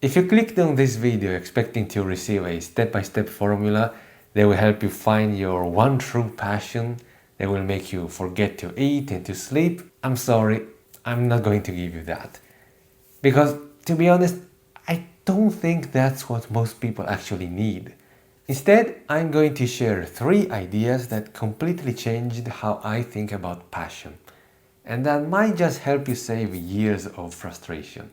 If you clicked on this video expecting to receive a step-by-step formula that will help you find your one true passion, that will make you forget to eat and to sleep, I'm sorry, I'm not going to give you that. Because, to be honest, I don't think that's what most people actually need. Instead, I'm going to share 3 ideas that completely changed how I think about passion, and that might just help you save years of frustration.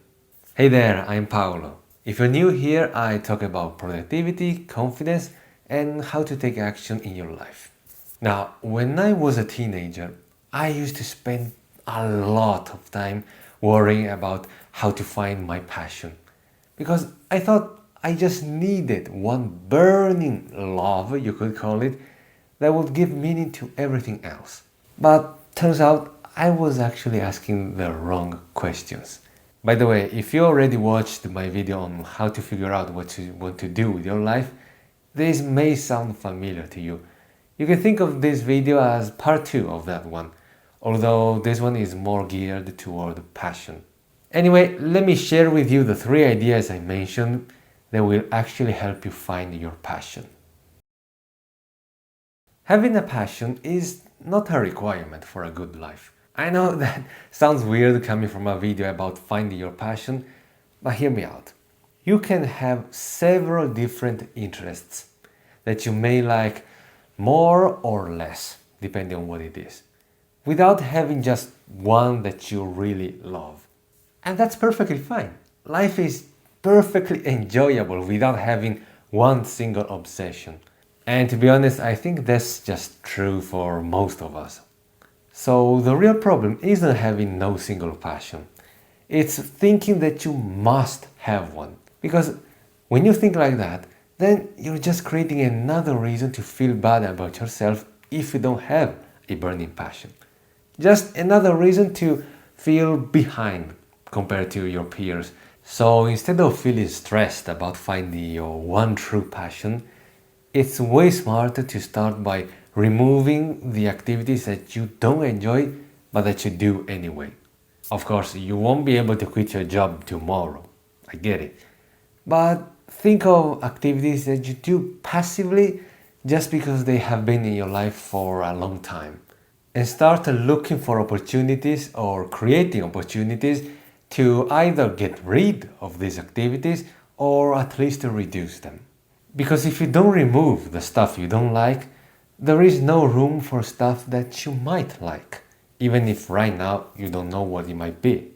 Hey there, I'm Paolo. If you're new here, I talk about productivity, confidence, and how to take action in your life. Now, when I was a teenager, I used to spend a lot of time worrying about how to find my passion, because I thought I just needed one burning love, you could call it, that would give meaning to everything else. But turns out I was actually asking the wrong questions. By the way, if you already watched my video on how to figure out what you want to do with your life, this may sound familiar to you. You can think of this video as part 2 of that one, although this one is more geared toward passion. Anyway, let me share with you the 3 ideas I mentioned that will actually help you find your passion. Having a passion is not a requirement for a good life. I know that sounds weird coming from a video about finding your passion, but hear me out. You can have several different interests that you may like more or less, depending on what it is, without having just one that you really love. And that's perfectly fine. Life is perfectly enjoyable without having one single obsession. And to be honest, I think that's just true for most of us. So the real problem isn't having no single passion. It's thinking that you must have one. Because when you think like that, then you're just creating another reason to feel bad about yourself if you don't have a burning passion. Just another reason to feel behind compared to your peers. So instead of feeling stressed about finding your one true passion, it's way smarter to start by removing the activities that you don't enjoy but that you do anyway. Of course, you won't be able to quit your job tomorrow, I get it. But think of activities that you do passively just because they have been in your life for a long time. And start looking for opportunities or creating opportunities to either get rid of these activities or at least to reduce them. Because if you don't remove the stuff you don't like, there is no room for stuff that you might like, even if right now you don't know what it might be.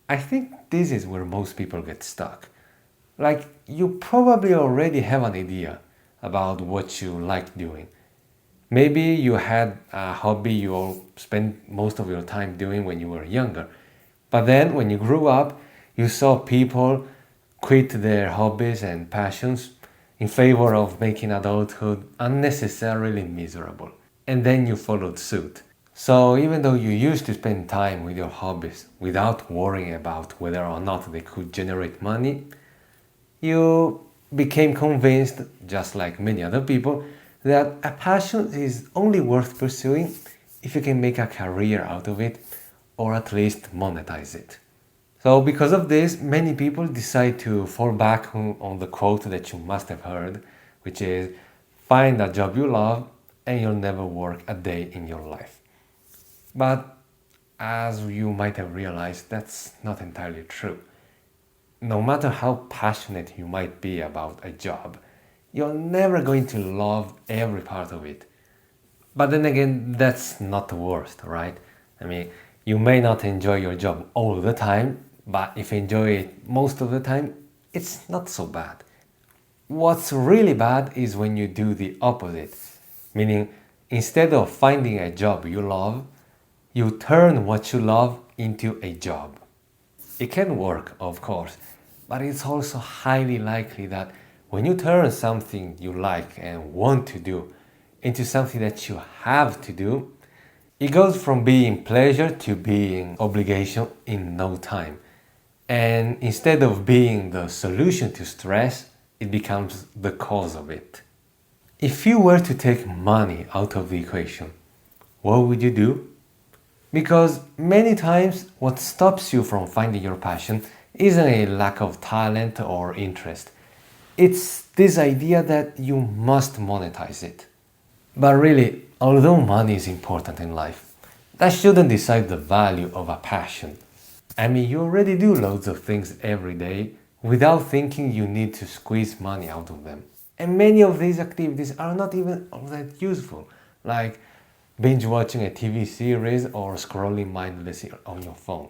I think this is where most people get stuck. Like, you probably already have an idea about what you like doing. Maybe you had a hobby you all spent most of your time doing when you were younger. But then when you grew up, you saw people quit their hobbies and passions in favor of making adulthood unnecessarily miserable. And then you followed suit. So even though you used to spend time with your hobbies without worrying about whether or not they could generate money, you became convinced, just like many other people, that a passion is only worth pursuing if you can make a career out of it or at least monetize it. So because of this, many people decide to fall back on the quote that you must have heard, which is, find a job you love and you'll never work a day in your life. But as you might have realized, that's not entirely true. No matter how passionate you might be about a job, you're never going to love every part of it. But then again, that's not the worst, right? I mean, you may not enjoy your job all the time, but if you enjoy it most of the time, it's not so bad. What's really bad is when you do the opposite, meaning instead of finding a job you love, you turn what you love into a job. It can work, of course, but it's also highly likely that when you turn something you like and want to do into something that you have to do, it goes from being pleasure to being obligation in no time. And instead of being the solution to stress, it becomes the cause of it. If you were to take money out of the equation, what would you do? Because many times what stops you from finding your passion isn't a lack of talent or interest. It's this idea that you must monetize it. But really, although money is important in life, that shouldn't decide the value of a passion. I mean, you already do loads of things every day without thinking you need to squeeze money out of them. And many of these activities are not even all that useful, like binge watching a TV series or scrolling mindlessly on your phone.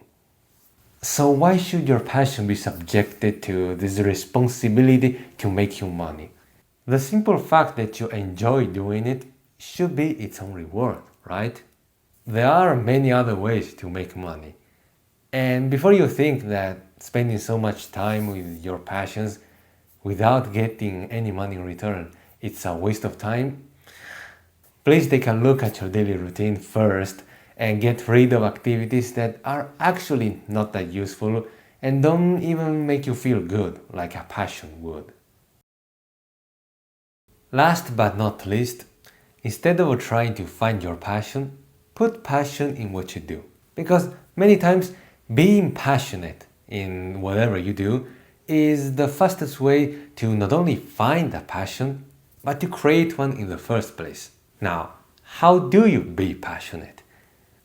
So why should your passion be subjected to this responsibility to make you money? The simple fact that you enjoy doing it should be its own reward, right? There are many other ways to make money. And before you think that spending so much time with your passions without getting any money in return, it's a waste of time, please take a look at your daily routine first and get rid of activities that are actually not that useful and don't even make you feel good like a passion would. Last but not least, instead of trying to find your passion, put passion in what you do. Because many times being passionate in whatever you do is the fastest way to not only find a passion, but to create one in the first place. Now, how do you be passionate?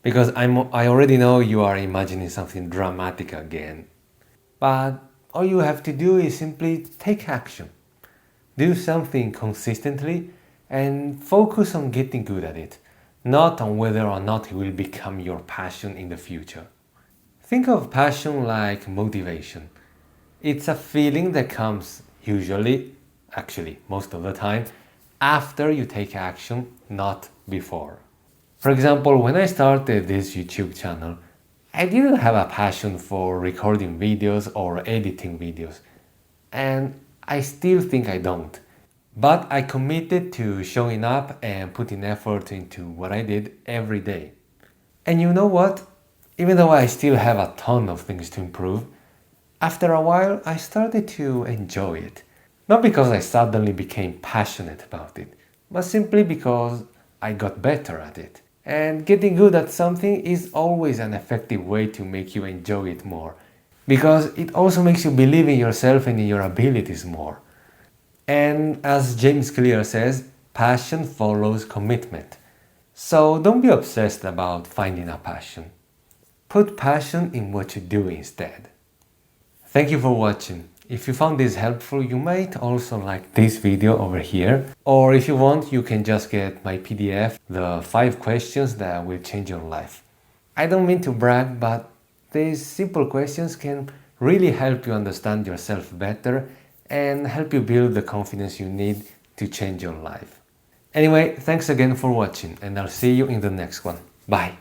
Because I already know you are imagining something dramatic again. But all you have to do is simply take action. Do something consistently and focus on getting good at it, not on whether or not it will become your passion in the future. Think of passion like motivation. It's a feeling that comes usually, actually most of the time, after you take action, not before. For example, when I started this YouTube channel, I didn't have a passion for recording videos or editing videos, and I still think I don't. But I committed to showing up and putting effort into what I did every day. And you know what? Even though I still have a ton of things to improve, after a while I started to enjoy it. Not because I suddenly became passionate about it, but simply because I got better at it. And getting good at something is always an effective way to make you enjoy it more, because it also makes you believe in yourself and in your abilities more. And as James Clear says, passion follows commitment. So don't be obsessed about finding a passion. Put passion in what you do instead. Thank you for watching. If you found this helpful, you might also like this video over here. Or if you want, you can just get my PDF, the 5 questions that will change your life. I don't mean to brag, but these simple questions can really help you understand yourself better and help you build the confidence you need to change your life. Anyway, thanks again for watching, and I'll see you in the next one. Bye!